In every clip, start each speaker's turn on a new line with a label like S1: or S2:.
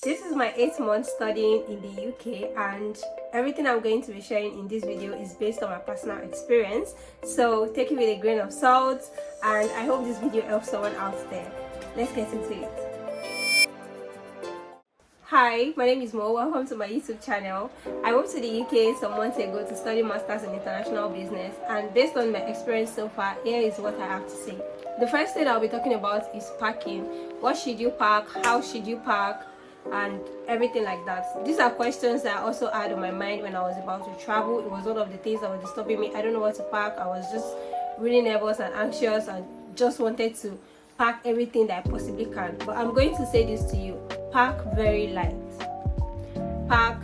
S1: This is my 8th month studying in the UK, and everything I'm going to be sharing in this video is based on my personal experience, so take it with a grain of salt, and I hope this video helps someone out there. Let's get into it. Hi, my name is Meaux. Welcome to my YouTube channel. I moved to the UK some months ago to study Masters in International Business, and based on my experience so far, here is what I have to say. The first thing I'll be talking about is packing. What should you pack? How should you pack? And everything like that. These are questions that I also had on my mind when I was about to travel. It was one of the things that was disturbing me. I don't know what to pack. I was just really nervous and anxious and just wanted to pack everything that I possibly can. But I'm going to say this to you: pack very light. Pack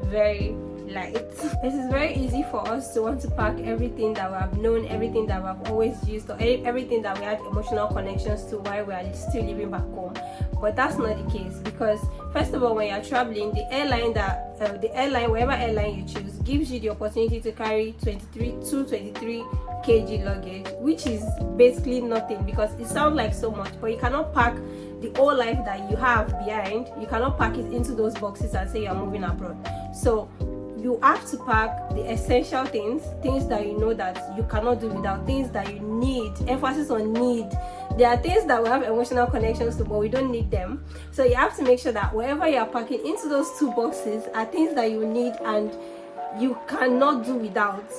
S1: very light. It is very easy for us to want to pack everything that we have known, everything that we have always used, or everything that we had emotional connections to while we are still living back home. But that's not the case, because first of all, when you're traveling, the airline, whatever airline you choose, gives you the opportunity to carry 23 kg luggage, which is basically nothing, because it sounds like so much, but you cannot pack the whole life that you have behind. You cannot pack it into those boxes and say you're moving abroad. So you have to pack the essential things that you know that you cannot do without, things that you need, emphasis on need. There are things that we have emotional connections to, but we don't need them. So you have to make sure that wherever you are packing into those two boxes are things that you need and you cannot do without.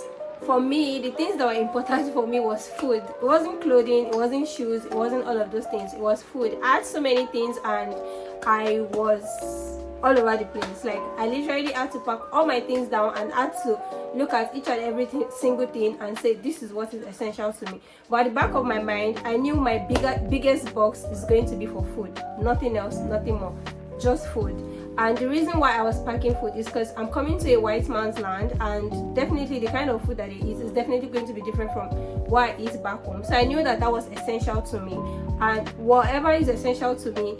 S1: For me, the things that were important for me was food. It wasn't clothing, it wasn't shoes, it wasn't all of those things. It was food. I had so many things and I was all over the place. Like, I literally had to pack all my things down and had to look at each and every single thing and say, this is what is essential to me. But at the back of my mind, I knew my biggest box is going to be for food. Nothing else, nothing more, just food. And the reason why I was packing food is because I'm coming to a white man's land, and definitely the kind of food that they eat is definitely going to be different from what I eat back home. So I knew that that was essential to me, and whatever is essential to me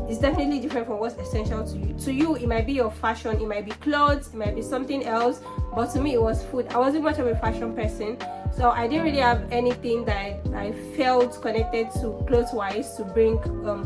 S1: is definitely different from what's essential to you. To you, it might be your fashion, it might be clothes, it might be something else, but to me it was food. I wasn't much of a fashion person, so I didn't really have anything that I felt connected to clothes-wise to bring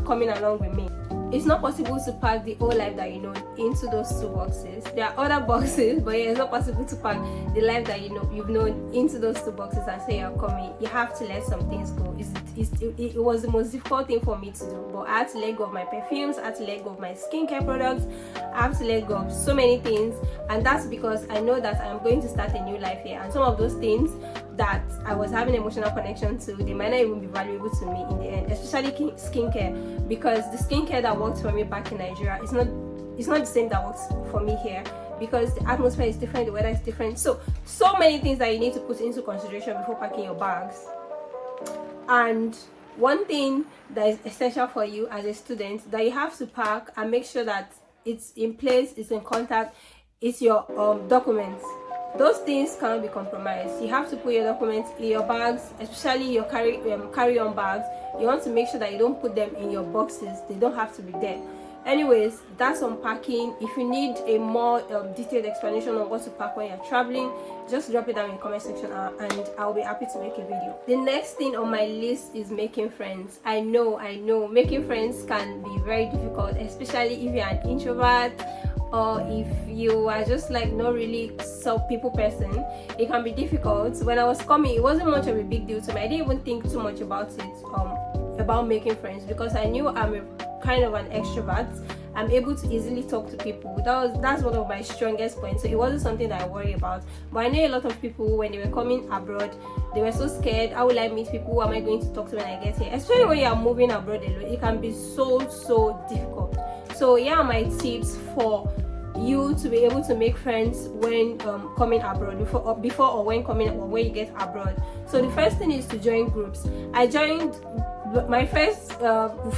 S1: coming along with me. It's not possible to pack the whole life that you know into those two boxes. There are other boxes, but yeah, it's not possible to pack the life that you've known into those two boxes and say you're coming. You have to let some things go. It was the most difficult thing for me to do, but I had to let go of my perfumes, I had to let go of my skincare products, I have to let go of so many things, and that's because I know that I'm going to start a new life here, and some of those things that I was having emotional connection to, they might not even be valuable to me in the end, especially skincare, because the skincare that worked for me back in Nigeria is not the same that works for me here, because the atmosphere is different, the weather is different, so many things that you need to put into consideration before packing your bags. And one thing that is essential for you as a student that you have to pack and make sure that it's in place, it's in contact, is your documents. Those things cannot be compromised. You have to put your documents in your bags, especially your carry-on bags. You want to make sure that you don't put them in your boxes. They don't have to be there. Anyways, that's unpacking. If you need a more detailed explanation on what to pack when you're traveling, just drop it down in the comment section and I'll be happy to make a video. The next thing on my list is making friends. I know making friends can be very difficult, especially if you're an introvert, or if you are just like not really people person. It can be difficult. When I was coming, it wasn't much of a big deal to me. I didn't even think too much about it, about making friends, because I knew I'm a kind of an extrovert. I'm able to easily talk to people. That's one of my strongest points, so it wasn't something that I worry about. But I know a lot of people, when they were coming abroad, they were so scared. How will I meet people? Who am I going to talk to when I get here? Especially when you're moving abroad alone, it can be so difficult. So here are my tips for you to be able to make friends when coming abroad, before or when coming, or when you get abroad. So the first thing is to join groups. I joined my first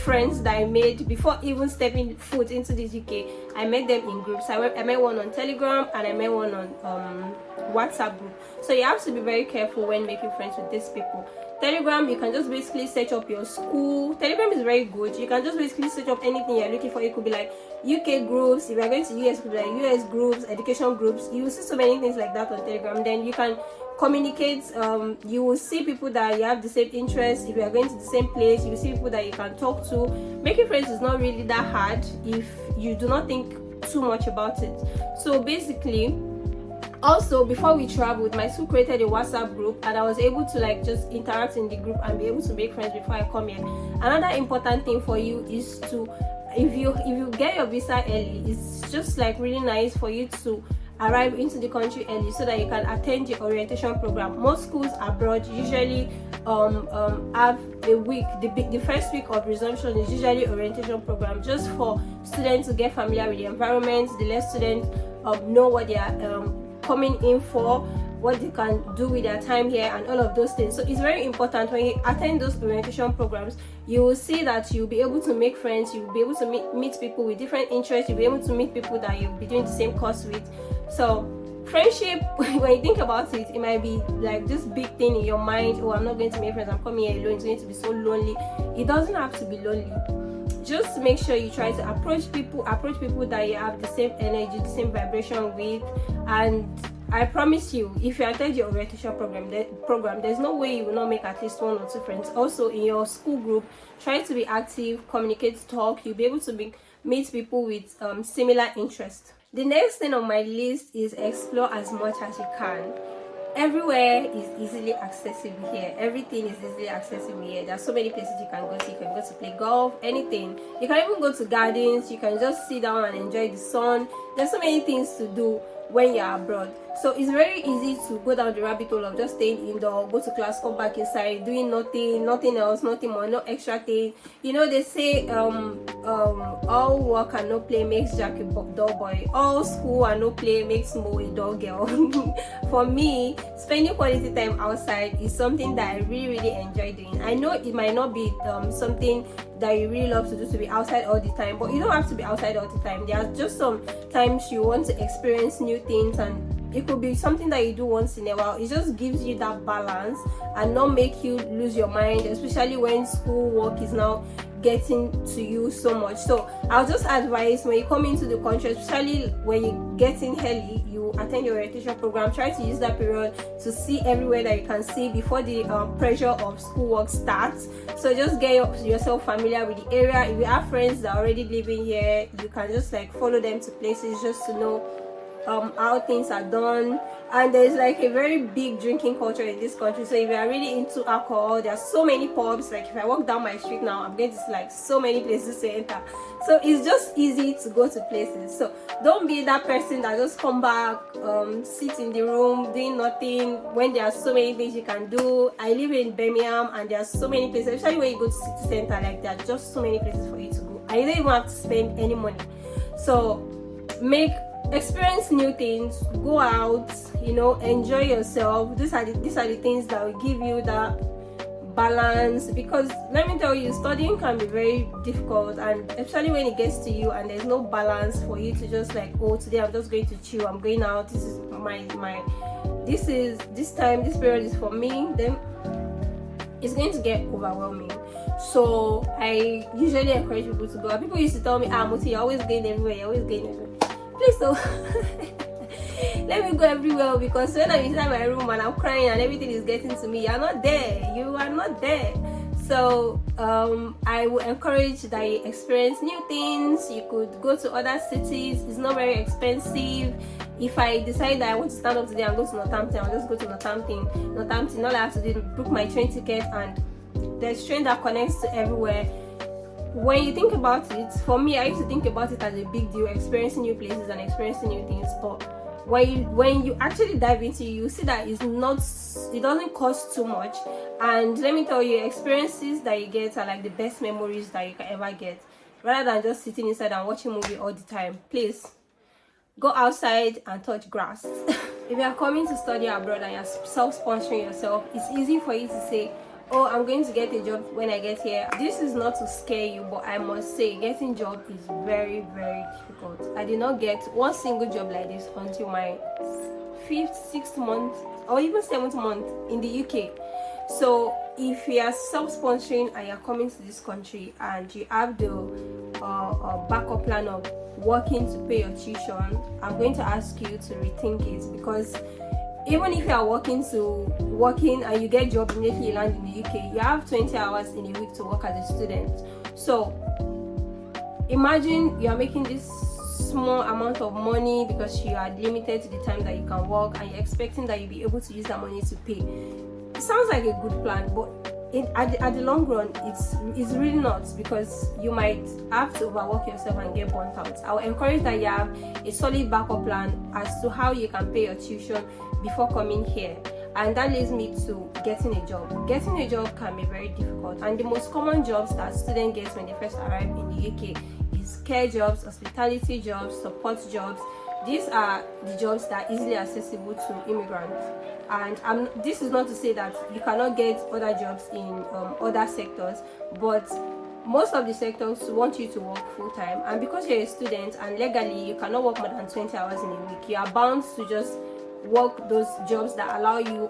S1: friends that I made before even stepping foot into this UK. I met them in groups. I met one on Telegram and I met one on WhatsApp group. So you have to be very careful when making friends with these people. Telegram, you can just basically search up your school. Telegram is very good. You can just basically search up anything you're looking for. It could be like UK groups. If you're going to US, it could be like US groups, education groups. You will see so many things like that on Telegram. Then you can communicate. You will see people that you have the same interests. If you are going to the same place, you will see people that you can talk to. Making friends is not really that hard if you do not think too much about it. So basically, also before we traveled, my school created a WhatsApp group, and I was able to like just interact in the group and be able to make friends before I come here. Another important thing for you is to, if you get your visa early, it's just like really nice for you to arrive into the country early so that you can attend the orientation program. Most schools abroad usually have a week, the first week of resumption is usually orientation program, just for students to get familiar with the environment, the less students know what they are coming in for, what they can do with their time here, and all of those things. So it's very important when you attend those orientation programs, you will see that you'll be able to make friends, you'll be able to meet people with different interests, you'll be able to meet people that you'll be doing the same course with. So friendship, when you think about it, it might be like this big thing in your mind, oh, I'm not going to make friends, I'm coming here alone, it's going to be so lonely. It doesn't have to be lonely. Just make sure you try to approach people that you have the same energy, the same vibration with. And I promise you, if you attend your orientation program, there's no way you will not make at least 1 or 2 friends. Also in your school group, try to be active, communicate, talk. You'll be able to meet people with similar interests. The next thing on my list is explore as much as you can. Everywhere is easily accessible here. Everything is easily accessible here. There are so many places you can go to. You can go to play golf, anything. You can even go to gardens. You can just sit down and enjoy the sun. There's so many things to do when you're abroad. So it's very easy to go down the rabbit hole of just staying indoor, go to class, come back inside, doing nothing else, nothing more, no extra thing. You know, they say all work and no play makes Jack a dull boy. All school and no play makes Mo a dull girl. For me, spending quality time outside is something that I really enjoy doing. I know it might not be something that you really love to do, to be outside all the time, but you don't have to be outside all the time. There are just some times you want to experience new things, and it could be something that you do once in a while. It just gives you that balance and not make you lose your mind, especially when school work is now getting to you so much. So I'll just advise, when you come into the country, especially when you get in early, you attend your orientation program, try to use that period to see everywhere that you can see before the pressure of schoolwork starts. So just get yourself familiar with the area. If you have friends that are already living here, you can just like follow them to places just to know how things are done. And there's like a very big drinking culture in this country, so if you are really into alcohol, there are so many pubs. Like if I walk down my street now, I'm going to see like so many places to enter. So it's just easy to go to places. So don't be that person that just come back, sit in the room doing nothing when there are so many things you can do. I live in Birmingham and there are so many places, especially when you go to city center, like there are just so many places for you to go and you don't even have to spend any money. So experience new things, go out, you know, enjoy yourself. These are the things that will give you that balance, because let me tell you, studying can be very difficult, and especially when it gets to you and there's no balance for you to just like, oh, today I'm just going to chill, I'm going out, this is this period is for me, then it's going to get overwhelming. So I usually encourage people to go. People used to tell me, Muti, you're always going everywhere, please don't let me go everywhere, because when I'm inside my room and I'm crying and everything is getting to me, you are not there. So I would encourage that you experience new things. You could go to other cities. It's not very expensive. If I decide that I want to stand up today and go to Northampton, I'll just go to Northampton. All I have to do is book my train ticket, and there's train that connects to everywhere. When you think about it, for me, I used to think about it as a big deal, experiencing new places and experiencing new things. But when you actually dive into it, you see that it doesn't cost too much. And let me tell you, experiences that you get are like the best memories that you can ever get, rather than just sitting inside and watching movie all the time. Please go outside and touch grass. If you are coming to study abroad and you're self-sponsoring yourself, it's easy for you to say, oh, I'm going to get a job when I get here. This is not to scare you, but I must say, getting job is very difficult. I did not get one single job like this until my 5th, 6th month, or even 7th month in the UK. So if you are self-sponsoring and you're coming to this country and you have the backup plan of working to pay your tuition, I'm going to ask you to rethink it, because even if you are working and you get job immediately you land in the UK, you have 20 hours in a week to work as a student. So imagine you are making this small amount of money because you are limited to the time that you can work, and you're expecting that you'll be able to use that money to pay. It sounds like a good plan, but at the long run, it's really not, because you might have to overwork yourself and get burnt out. I would encourage that you have a solid backup plan as to how you can pay your tuition before coming here. And that leads me to getting a job. Getting a job can be very difficult, and the most common jobs that students get when they first arrive in the UK is care jobs, hospitality jobs, support jobs. These are the jobs that are easily accessible to immigrants. And this is not to say that you cannot get other jobs in other sectors, but most of the sectors want you to work full-time, and because you're a student and legally you cannot work more than 20 hours in a week, you are bound to just work those jobs that allow you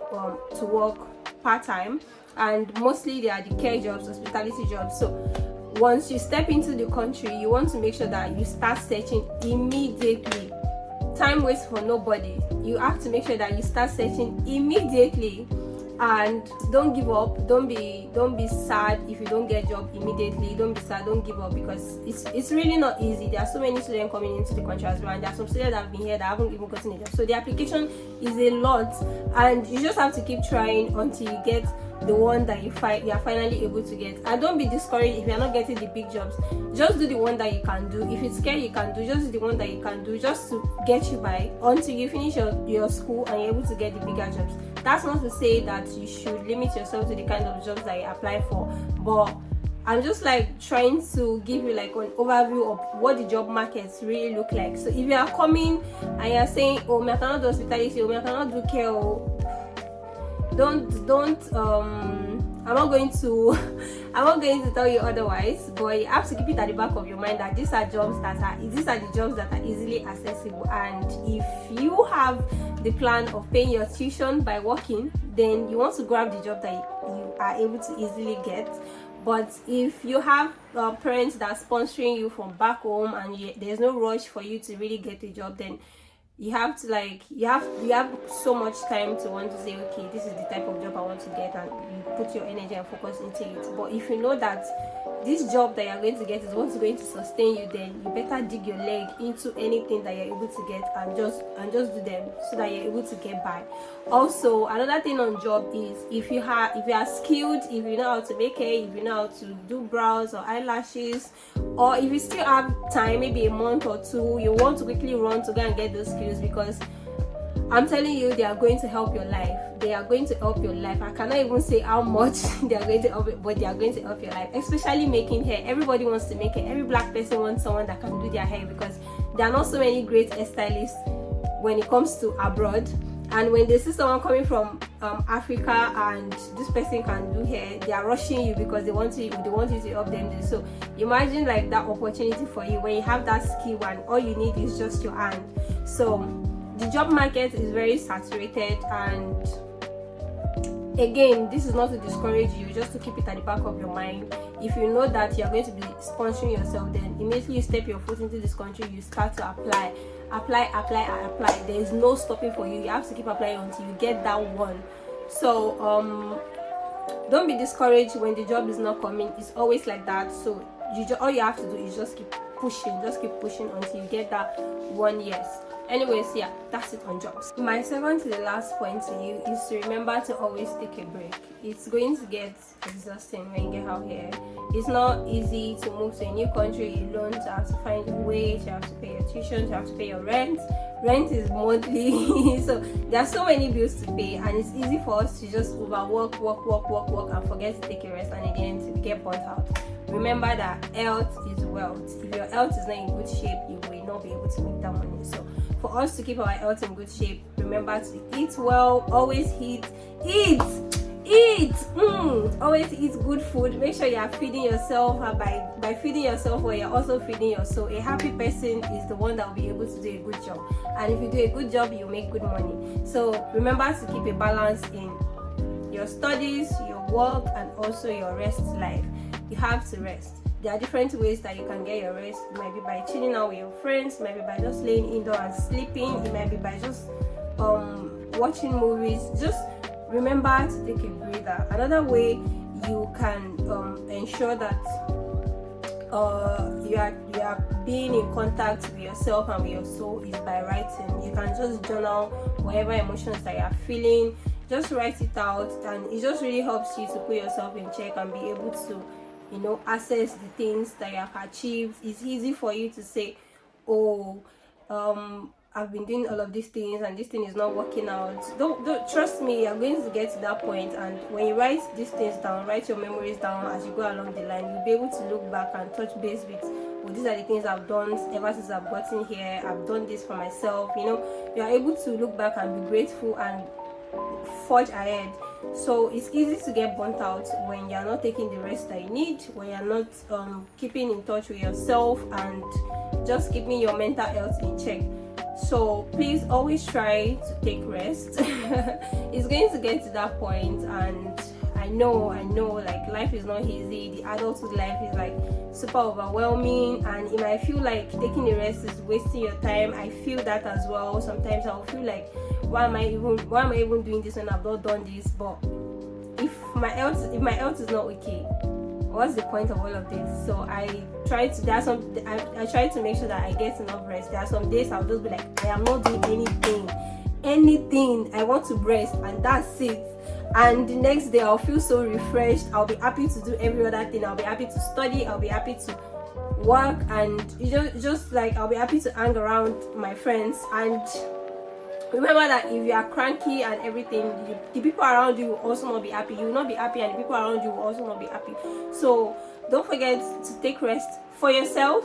S1: to work part-time, and mostly they are the care jobs, hospitality jobs. So once you step into the country, you want to make sure that you start searching immediately. Time waits for nobody. You have to make sure that you start searching immediately, and don't give up. Don't be sad if you don't get a job immediately. Don't be sad, don't give up, because it's really not easy. There are so many students coming into the country as well, and there are some students that have been here that haven't even gotten a job. So the application is a lot, and you just have to keep trying until you get the one that you are finally able to get. And don't be discouraged if you're not getting the big jobs. Just do the one that you can do. If it's scary you can do, just do the one that you can do, just to get you by until you finish your school and you're able to get the bigger jobs. That's not to say that you should limit yourself to the kind of jobs that you apply for, but I'm just like trying to give you like an overview of what the job markets really look like. So if you are coming and you're saying, oh, I cannot do hospitality, oh, I cannot do care, oh, I'm not going to tell you otherwise, but you have to keep it at the back of your mind that these are the jobs that are easily accessible. And if you have the plan of paying your tuition by working, then you want to grab the job that you are able to easily get. But if you have parents that are sponsoring you from back home and there's no rush for you to really get a job, then you have to you have so much time to want to say, okay, this is the type of job I want to get, and you put your energy and focus into it. But if you know that this job that you're going to get is what's going to sustain you, then you better dig your leg into anything that you're able to get and just do them so that you're able to get by. Also, another thing on job is if you are skilled, if you know how to make hair, if you know how to do brows or eyelashes, or if you still have time, maybe a month or two, you want to quickly run to go and get those skills, because I'm telling you, they are going to help your life. They are going to help your life. I cannot even say how much they are going to help it, but they are going to help your life. Especially making hair. Everybody wants to make hair. Every black person wants someone that can do their hair, because there are not so many great hairstylists when it comes to abroad. And when they see someone coming from Africa and this person can do hair, they are rushing you because they want you to help them do. So imagine like that opportunity for you when you have that skill and all you need is just your hand. So the job market is very saturated, and again, this is not to discourage you, just to keep it at the back of your mind. If you know that you're going to be sponsoring yourself, then immediately you step your foot into this country, you start to apply. There is no stopping for you. You have to keep applying until you get that one. So don't be discouraged when the job is not coming. It's always like that. So all you have to do is just keep pushing until you get that one yes. Anyways, yeah, that's it on jobs. My second to the last point to you is to remember to always take a break. It's going to get exhausting when you get out here. It's not easy to move to a new country alone, to have to find a way, to have to pay your tuition, to have to pay your rent. Rent is monthly, so there are so many bills to pay, and it's easy for us to just overwork, work, and forget to take a rest, and again, to get burnt out. Remember that health is wealth. If your health is not in good shape, you will not be able to make that money. So for us to keep our health in good shape, remember to eat well, always eat, always eat good food. Make sure you are feeding yourself, and by feeding yourself, or you're also feeding your soul. A happy person is the one that will be able to do a good job, and if you do a good job, you make good money. So remember to keep a balance in your studies, your work, and also your rest life. You have to rest. There are different ways that you can get your rest. It might be by chilling out with your friends, it might be by just laying indoor and sleeping, it might be by just watching movies, just remember to take a breather. Another way you can ensure that you are being in contact with yourself and with your soul is by writing. You can just journal whatever emotions that you are feeling, just write it out, and it just really helps you to put yourself in check and be able to, you know, assess the things that you have achieved. It's easy for you to say, oh, I've been doing all of these things and this thing is not working out. Don't trust me, you're going to get to that point. And when you write these things down, write your memories down as you go along the line, you'll be able to look back and touch base with, well, these are the things I've done ever since I've gotten here. I've done this for myself. You know, you're able to look back and be grateful and forge ahead. So it's easy to get burnt out when you're not taking the rest that you need, when you're not keeping in touch with yourself and just keeping your mental health in check. So please always try to take rest. It's going to get to that point, and I know like life is not easy. The adulthood life is like super overwhelming, and it might feel like taking the rest is wasting your time. I feel that as well. Sometimes I'll feel like, why am I even doing this when I've not done this? But if my health is not okay, what's the point of all of this? So I try to make sure that I get enough rest. There are some days I'll just be like, I am not doing anything. I want to rest, and that's it. And the next day I'll feel so refreshed. I'll be happy to do every other thing. I'll be happy to study. I'll be happy to work, and just like I'll be happy to hang around my friends. And remember that if you are cranky and everything, the people around you will also not be happy. You will not be happy, and the people around you will also not be happy. So don't forget to take rest for yourself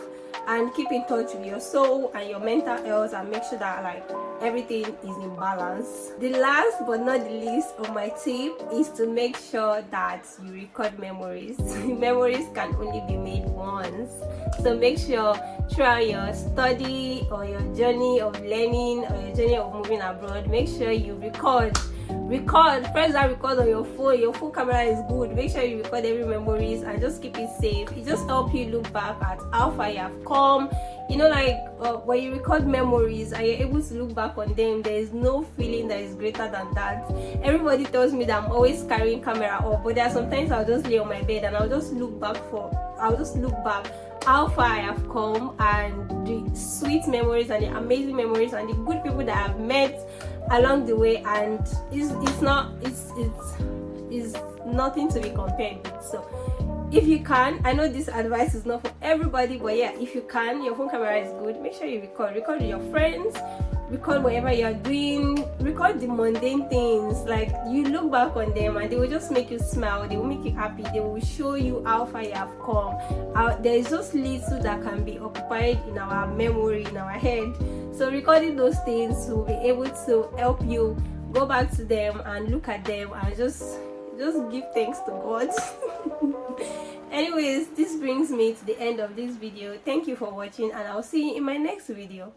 S1: and keep in touch with your soul and your mental health, and make sure that like everything is in balance. The last but not the least of my tip is to make sure that you record memories. Memories can only be made once, so make sure throughout your study or your journey of learning or your journey of moving abroad, make sure you record. Press that record on your phone. Your phone camera is good. Make sure you record every memories and just keep it safe. It just helps you look back at how far you have come. You know, like when you record memories and you're able to look back on them, there is no feeling that is greater than that. Everybody tells me that I'm always carrying camera up, but there are sometimes I'll just lay on my bed and I'll just look back how far I have come, and the sweet memories and the amazing memories and the good people that I've met along the way, and it's nothing to be compared with. So if you can, I know this advice is not for everybody, but yeah, if you can, your phone camera is good, make sure you record with your friends, record whatever you're doing, record the mundane things. Like, you look back on them and they will just make you smile, they will make you happy, they will show you how far you have come. There is just little that can be occupied in our memory, in our head. So recording those things will be able to help you go back to them and look at them and just give thanks to God. Anyways, this brings me to the end of this video. Thank you for watching, and I'll see you in my next video.